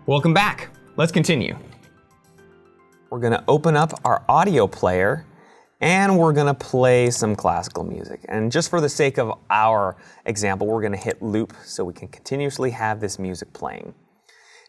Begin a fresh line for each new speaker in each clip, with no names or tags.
Welcome back. Let's continue.
We're going to open up our audio player and we're going to play some classical music. And just for the sake of our example, we're going to hit loop so we can continuously have this music playing.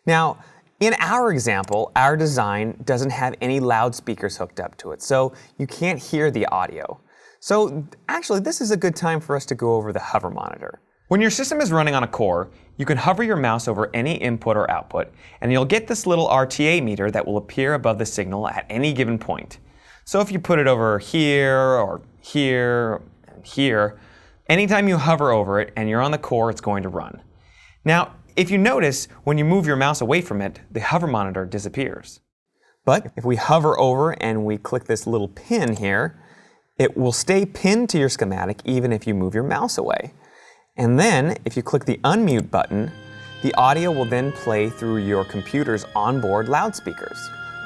Now, in our example, our design doesn't have any loudspeakers hooked up to it, so you can't hear the audio. So actually, this is a good time for us to go over the hover monitor.
When your system is running on a core, you can hover your mouse over any input or output, and you'll get this little RTA meter that will appear above the signal at any given point. So if you put it over here, or here, and here, anytime you hover over it and you're on the core, it's going to run. Now, if you notice, when you move your mouse away from it, the hover monitor disappears.
But if we hover over and we click this little pin here, it will stay pinned to your schematic even if you move your mouse away. And then, if you click the unmute button, the audio will then play through your computer's onboard loudspeakers.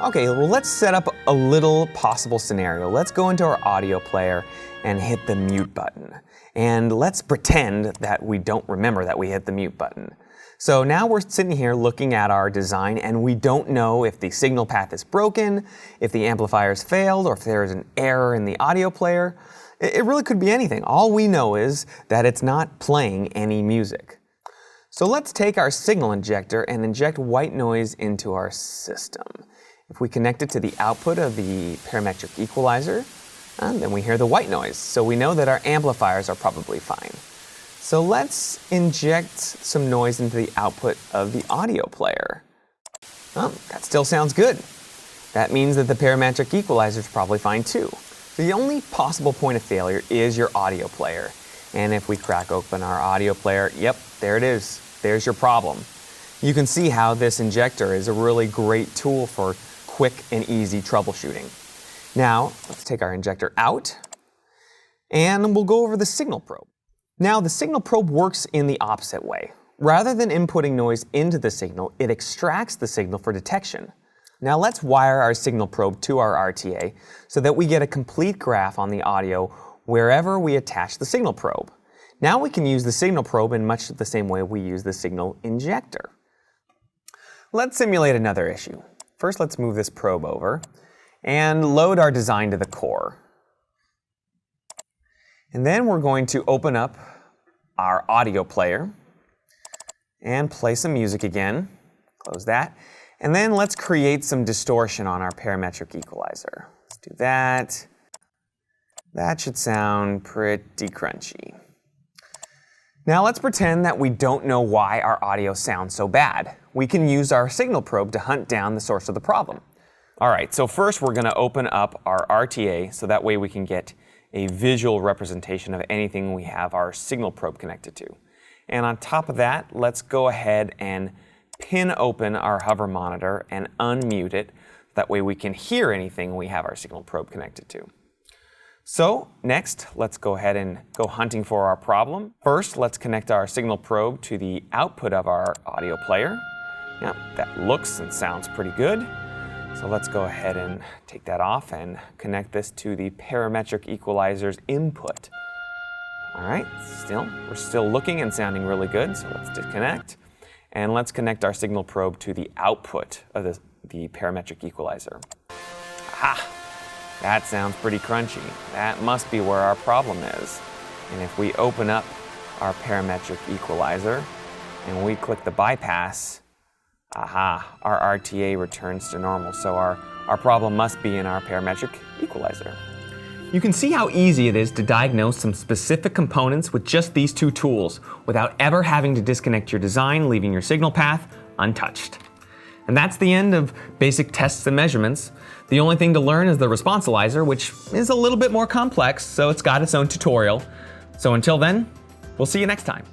Okay, well, let's set up a little possible scenario. Let's go into our audio player and hit the mute button. And let's pretend that we don't remember that we hit the mute button. So now we're sitting here looking at our design and we don't know if the signal path is broken, if the amplifier's failed, or if there's an error in the audio player. It really could be anything. All we know is that it's not playing any music. So let's take our signal injector and inject white noise into our system. If we connect it to the output of the parametric equalizer, then we hear the white noise. So we know that our amplifiers are probably fine. So let's inject some noise into the output of the audio player. Oh, that still sounds good. That means that the parametric equalizer is probably fine too. The only possible point of failure is your audio player. And if we crack open our audio player, yep, there it is. There's your problem. You can see how this injector is a really great tool for quick and easy troubleshooting. Now, let's take our injector out, and we'll go over the signal probe. Now, the signal probe works in the opposite way. Rather than inputting noise into the signal, it extracts the signal for detection. Now, let's wire our signal probe to our RTA so that we get a complete graph on the audio wherever we attach the signal probe. Now we can use the signal probe in much the same way we use the signal injector. Let's simulate another issue. First, let's move this probe over and load our design to the core. And then we're going to open up our audio player and play some music again. Close that. And then let's create some distortion on our parametric equalizer. Let's do that. That should sound pretty crunchy. Now let's pretend that we don't know why our audio sounds so bad. We can use our signal probe to hunt down the source of the problem. All right, so first we're going to open up our RTA so that way we can get a visual representation of anything we have our signal probe connected to. And on top of that, let's go ahead and pin open our hover monitor and unmute it. That way we can hear anything we have our signal probe connected to. So next, let's go ahead and go hunting for our problem. First, let's connect our signal probe to the output of our audio player. Yep, that looks and sounds pretty good. So let's go ahead and take that off and connect this to the parametric equalizer's input. All right, we're still looking and sounding really good, so let's disconnect. And let's connect our signal probe to the output of the parametric equalizer. Aha! That sounds pretty crunchy. That must be where our problem is. And if we open up our parametric equalizer and we click the bypass, aha, our RTA returns to normal. So our problem must be in our parametric equalizer.
You can see how easy it is to diagnose some specific components with just these two tools without ever having to disconnect your design, leaving your signal path untouched. And that's the end of basic tests and measurements. The only thing to learn is the responsializer, which is a little bit more complex, so it's got its own tutorial. So until then, we'll see you next time.